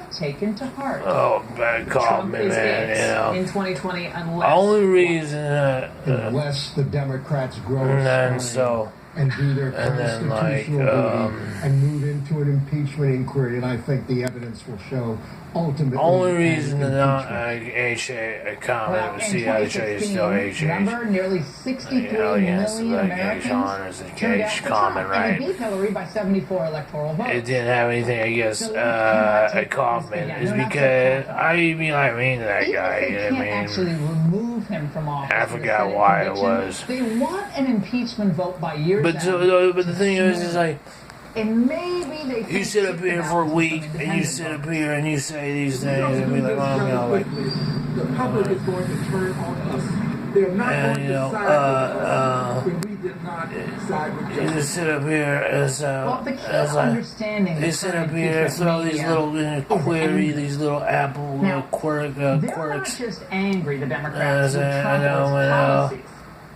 not taken to heart. Oh, bad Trump comment, is man. it You know, in 2020 the only reason, unless the Democrats grow and then spine so, and do their and then constitutional like, duty and move into an impeachment inquiry, and I think the evidence will show ultimately. only reason an to not impeachment. a comment was in see how you still HH. remember, nearly 63 yes, million like Americans Sean is a turned out H for comment, Trump, and he right? beat Hillary by 74 electoral votes. It didn't have anything, I guess, So let's a take comment this is again. because I mean to that Even guy. if they I can't mean, actually remove him from office. I for the forgot Senate why it conviction, was. They want an impeachment vote by year's but end. but the thing is like. And maybe they You sit up here for a week, and you sit up here and you say these things, and be like, well, you know, like, the public is going to turn on us. They're not and, going you know, to side with us when we did not side with you justice. just sit up here as Well, the key to like, understanding they the sit current up here, impeachment throw these media little query, is these little Apple Now, quirks. They're not just angry, the Democrats, with I Trump's know, I know. policies.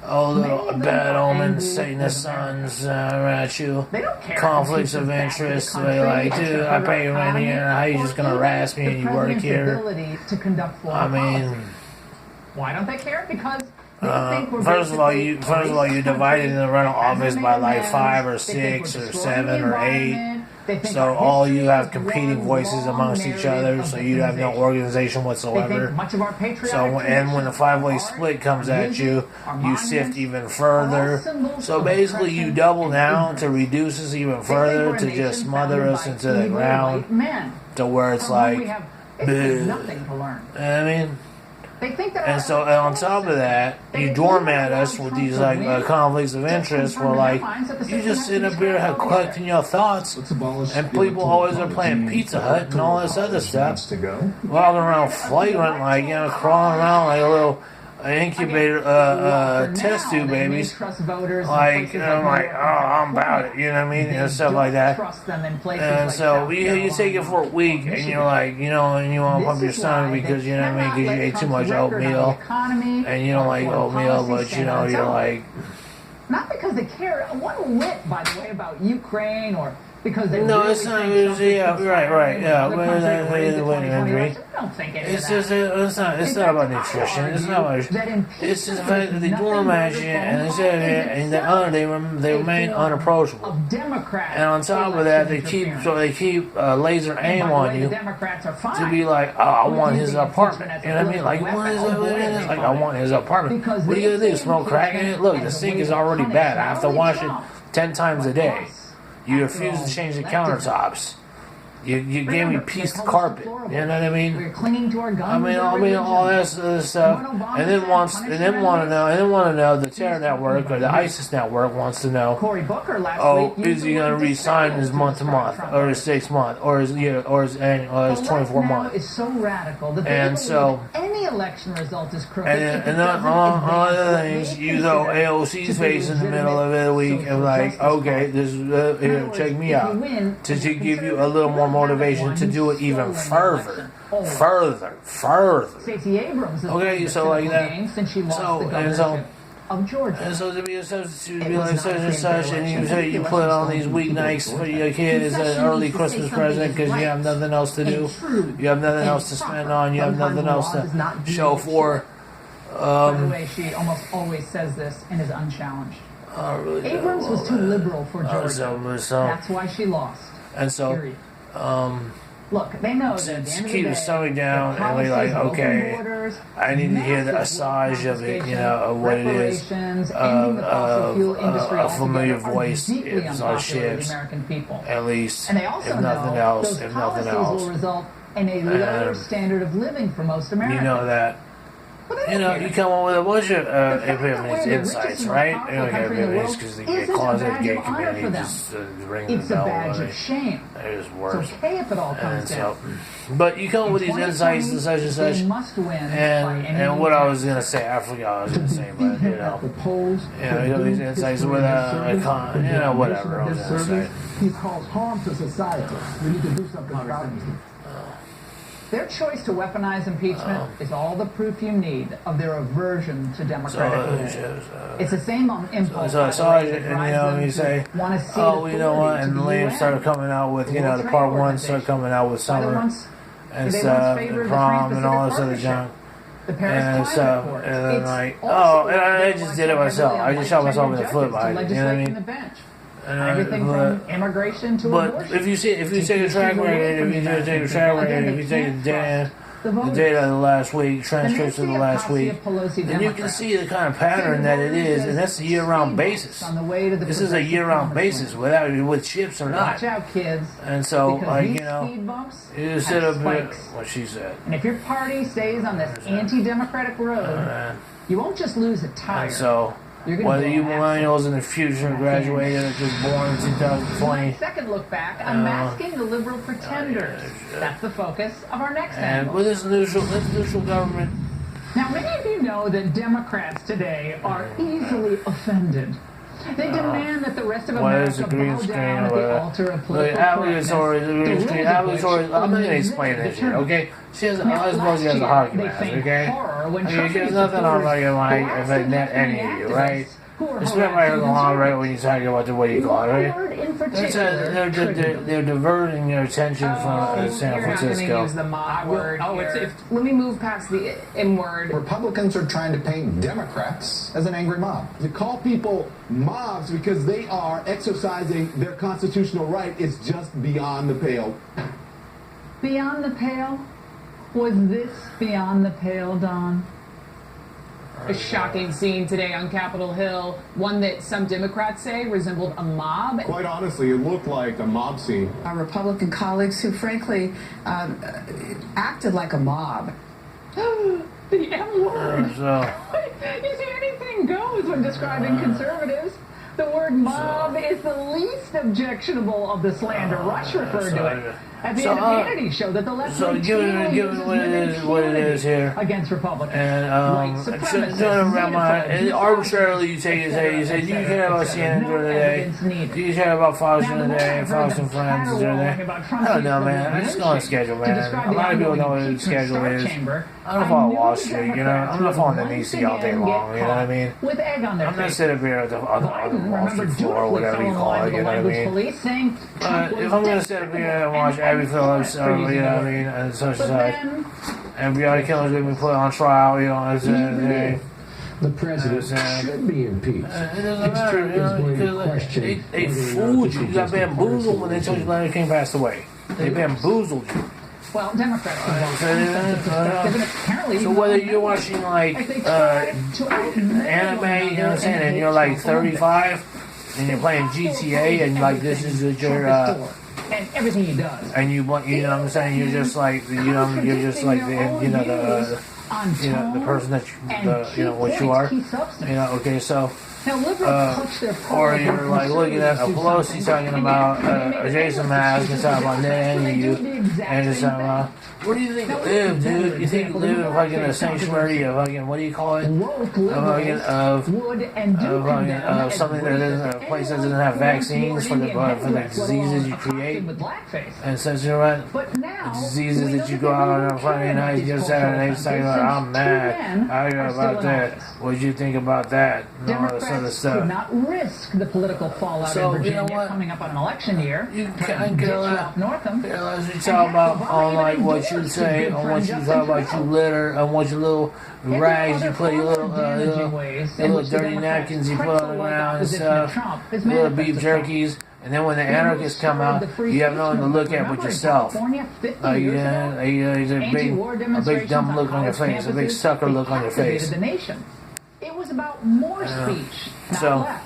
Oh, little Maybe bad they're omen, angry Satanist with sons at you. They don't care. Conflicts if of it's back to the interest. country, They like, or dude, to I hurt pay you our rent economy, here. How you just or gonna even harass me the and you work president's here? ability to conduct foreign I mean. policy. Why don't they care? Because they think we're First of all, basically you divided in the rental office by like 5 or They think 6 we're or destroying 7 the or 8. environment. They think So our all you history have is competing one voices long amongst each narrative other. of So you have no victimization. organization They whatsoever. think much of our patriotic So and when the 5-way traditions, split comes our at music, you, our you sift monuments, even are all further. symbols So of basically, you oppression double and down to ignorance. reduce us even They think further we're a to nation just smother founded us by into the evil ground white men, to where it's from whom we like, have basically bleh. nothing to learn. I mean. They think that And so, and on top of that, you doormat us with these like conflicts of interest. Where like you just sit up here collecting your thoughts, and people always are playing Pizza Hut and all this other stuff, walking around flagrant, like crawling around like a little incubator test tube babies. Like I'm like, oh, I'm about it, you know what I mean, and stuff like that. And so you take it for a week, and you're like, and you want to pump your stomach because you know what I mean, because you ate too much oatmeal, and you don't like oatmeal, but you're like. Not because they care one whit, by the way, about Ukraine or because they no, really it's not. think Right. Yeah, the but country that's raised the the 2020 injury. election. I don't think any It's of just. that. It's not about nutrition. It's not about. It's just the fact that they doormat you and they say and they remain unapproachable. Of Democrats And on top of that, they keep laser aim on you to be like, oh, I want his apartment. You know what I mean? Like, what is it? Like, I want his apartment. What are you gonna do? Smoke crack in it? Look, the sink is already bad. I have to wash it 10 times a day. You refuse to change the countertops. You gave me pieced carpet. You know what I mean? We're clinging to our guns. I mean all that other stuff, and then want to know the Terror Network or the ISIS Network wants to know. Cory Booker last Oh, week is he going to resign his month to month, or his 6 month, or his year, or his 24 month? Is so radical that And so any election result is crooked. and then all other things, you throw AOC's face in the middle of it a week and like, okay, this here, check me out, to give you a little more motivation to do it even further. Stacey Abrams is Okay, so like that. since she lost So the and governorship so. of Georgia. And so to be a substitute, be like such and such, and you say you put on these weeknights for your kid as an early Christmas present because you have nothing else to do, you have nothing else to spend on, you have nothing else to show for. By the way, she almost always says this and is unchallenged. Really Abrams was too liberal for Georgia. So That's why she lost. and so, Period. Look, they know that at the end of the keep day, the stomach down the and be like, policies of open okay, borders, I need to hear the massive assage of it, confiscation, of what it is, reparations, ending the fossil fuel industry a familiar altogether are voice deeply is on unpopular with ships, the American people. at least, And they also if nothing know else, those if nothing policies else. will result in a lower standard of living for most Americans. You know that. But they don't care. You come up with a bunch of The fact that we're epiphanies, the insights, richest and right? most You know, powerful country in the world because the isn't a closet badge gay of honor community for them. just ring It's the a bell. badge of shame. It is It's worse. okay if it all comes And so, down. but you come up with these 2020, insights and such and such. They must win by And any what I means. was gonna say, I forgot what I was gonna say, but The polls, these insights with whatever I was gonna say. He caused harm to society. We need to do something about it. Their choice to weaponize impeachment is all the proof you need of their aversion to democratic rule. It's the same impulse. So I by the saw way, it, that and drives them you to say, want to see oh, you know what? authority And to the the Liam UN. started coming out with, the part one started coming out with By the summer. ones- and They stuff, once favored and the prom, Trans and all this Pacific other junk. The Paris And Climate stuff, Accord. and then It's like, also oh, and why I they just want did it to myself. heavily I just shot myself in the judges foot to by it. You know what I legislate mean? from the bench. Everything from immigration to But abortion. if you take a track record, if you take a track record, if you take the data of the last week, transcripts of the last week, then you can see the kind of pattern that it is, and that's a year-round basis. This is a year-round basis, with chips or not. Watch out, kids. And so, like, these you know, speed bumps you have sit up here, spikes. what she said. And if your party stays on this anti-democratic road, you won't just lose a tire. And so, You're gonna whether blow you an millennials in the future graduated or just born in 2020, My second look back, unmasking the liberal pretenders. That's the focus of our next and angle. with this neutral government, Now, many of you know that Democrats today are easily offended. They demand that the rest of what is America the green bow screen down at over the there? altar of Look, political obligatory, the green correctness. screen, The rules of obligatory. which I'm not gonna eliminate explain that the shit, term. okay? She has, Now, I suppose she has a last hockey year, mask, they feigned okay? horror when Okay, Trump she has and nothing on supporters if I net any of you, right? You spent my along right when you talking about the way you call it, right? They're diverting their attention from San You're not Francisco. going to use the mob word here. Let me move past the M word. Republicans are trying to paint Democrats as an angry mob. To call people mobs because they are exercising their constitutional right is just beyond the pale. Beyond the pale? Was this beyond the pale, Don? A shocking scene today on Capitol Hill, one that some Democrats say resembled a mob. Quite honestly, it looked like a mob scene. Our Republican colleagues who frankly acted like a mob. The M word. So, You see, anything goes when describing conservatives. The word mob is the least objectionable of the slander. Rush referred to it at the end of the Hannity show that the left so given what it is here, against Republicans. and White supremacists, and arbitrarily you say, do you care about CNN during the day? Do you care about Fox during the day? Fox and Friends during the day? I don't know, man. I just go on schedule, man. A lot of people know what the schedule is. I don't follow Wall Street, you know. I'm not following the NBC all day long, you know what I mean? With egg on their I'm not face. sitting up here on the Wall Street floor or whatever you call it, you know what I mean? Police saying But if I'm gonna sit up here and watch Abby Phillips, you know what I mean, and such and such, and Breonna Killen's gonna be put on trial, you know, The president should be impeached. it doesn't matter, you know, because they fooled you. You got bamboozled when they told you Larry King passed away. They bamboozled you. Well, Democrats apparently. So whether you're watching like anime, you know what I'm saying, and you're like 35, and you're playing GTA, and like this is your and everything he does. and you know what I'm saying, you're just like the person that what you are, okay, so. Or you're like looking at a Pelosi talking about Jason Mask and talking about Ned and you, and just talking about, where do you think you live, dude? You think you live in fucking a sanctuary of fucking, what do you call it? Of something that isn't a place that doesn't have vaccines for the diseases you create, and since you're right, the diseases that you go out on Friday night, you just Saturday night talking about, I'm mad, I heard about that. What did you think about that? Democrats could not risk the political fallout in Virginia coming up on an election year. You can't get Northam. As you talk about on like what you say, on what you talk about you litter, on what your little rags you put, your little dirty napkins you put on the ground and stuff, little beef jerkies. And then when the anarchists come out, you have nothing to look at but yourself. There's a big dumb look on your face, a big sucker look on your face. It was about more speech, not less.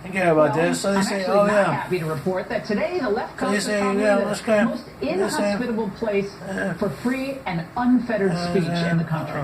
You care about this, so they say, oh yeah. I'm happy to report that today the left coast is say, probably the most inhospitable place for free and unfettered speech in the country.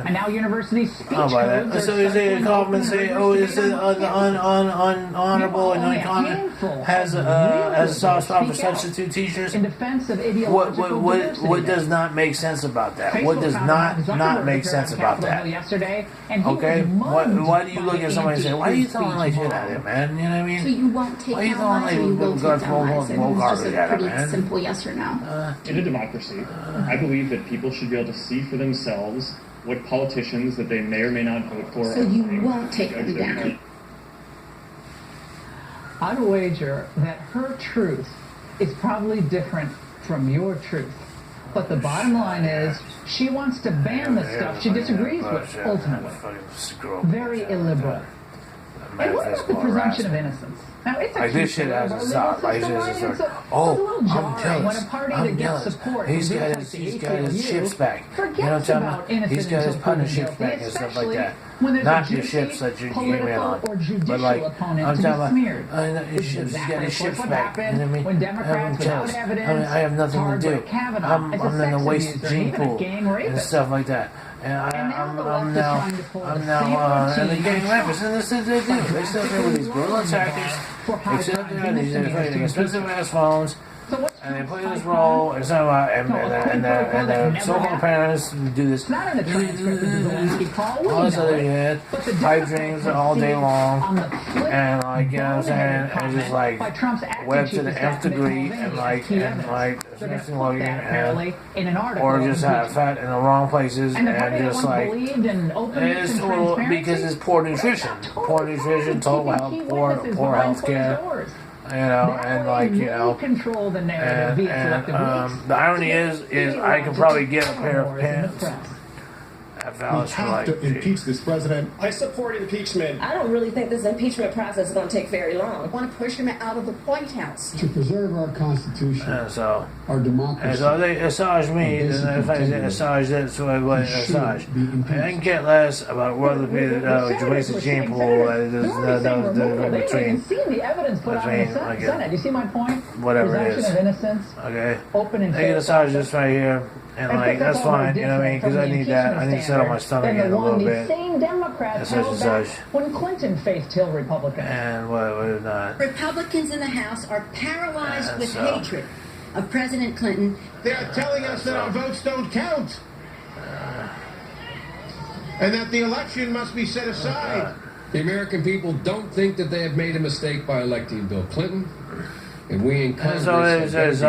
And now university speech codes are so you say Kaufman say, oh, is it unhonorable and uncommon has a soft spot for substitute teachers? In defense of ideological what does not make sense about that? What does not make sense about that? Yesterday, okay, why do you look at somebody and say, why are you throwing like shit at it, man? You know what I mean? So you won't take down lies, or you will take down lies? And it's just a pretty simple yes or no. In a democracy, I believe that people should be able to see for themselves what politicians that they may or may not vote for. So you won't take them down. I'd wager that her truth is probably different from your truth. But the bottom line is, she wants to ban the stuff she disagrees with, ultimately. Very illiberal. And what about the presumption of innocence? Now, it's like this shit has a stop. Like this is oh, I'm jealous. I'm jealous. He's got his ships back. You know what I'm talking about? He's got his partnerships back and stuff like that. Not your ships that you ran on, but like I'm talking about his ships. He's got his ships back. You know what I mean? I'm jealous. I have nothing to do. I'm in the wasted gene pool and stuff like that. And I'm now and the gang rappers, and this is what they do. They sit there with these guerrilla tactics. They sit there and these expensive ass phones, and they play this role, and their so-called parents do this. All this other shit, pipe dreams all day long, and like, you know what I'm saying, and just like web to the nth degree, and like mixing logging, or just have fat in the wrong places, and just like it's total because it's poor nutrition, total health, poor health care. You know, and like, you know, control the narrative the irony is I can probably get a pair of pants at Vallis for like, impeach this president. I support impeachment. I don't really think this impeachment process is going to take very long. I want to push him out of the White House. To preserve our Constitution, our democracy. And so they Assange me, and if I say Assange this, so I blame Assange. I can get less about whether the wasted gene pool between the evidence put out in the Senate. You see my point? Whatever it is. Presumption of innocence. Okay. Open and they get Assange just right here. And like, that's fine, you know what I mean? Because I need that. I need to settle my stomach in a little bit. Same Democrats held back when Clinton faced Hill Republicans. And what not. Republicans in the House are paralyzed with hatred of President Clinton. They're telling us that our votes don't count. And that the election must be set aside. The American people don't think that they have made a mistake by electing Bill Clinton. And we in Congress so it says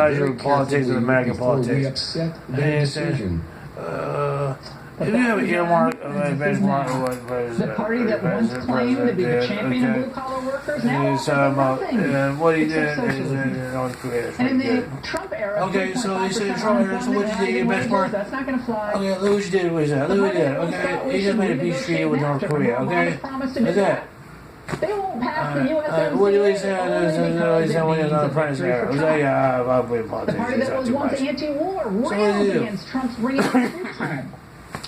politics of American politics. Upset their decision. If you have an earmark of a benchmark of what the party that once claimed to be the champion of blue-collar workers now he's talking about what he did is North Korea. And in the Trump era, okay, so he said Trump era, so what did you do benchmark? That's not going to fly. Okay, look what you did, what you did, okay? He just made a peace treaty with North Korea, okay? Look at that. They won't pass the USMCA. What do you say? He said when he's on the president era. I'll play politics. The party that was once anti-war railed against Trump's bringing troops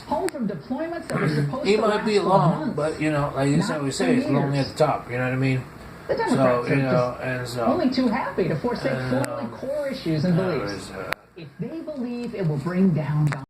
home from deployments that were supposed to he might be alone, months. but you know, like this how we say, it's lonely at the top. You know what I mean? The Democrats so you know, and so only too happy to forsake formally core issues and beliefs if they believe it will bring down.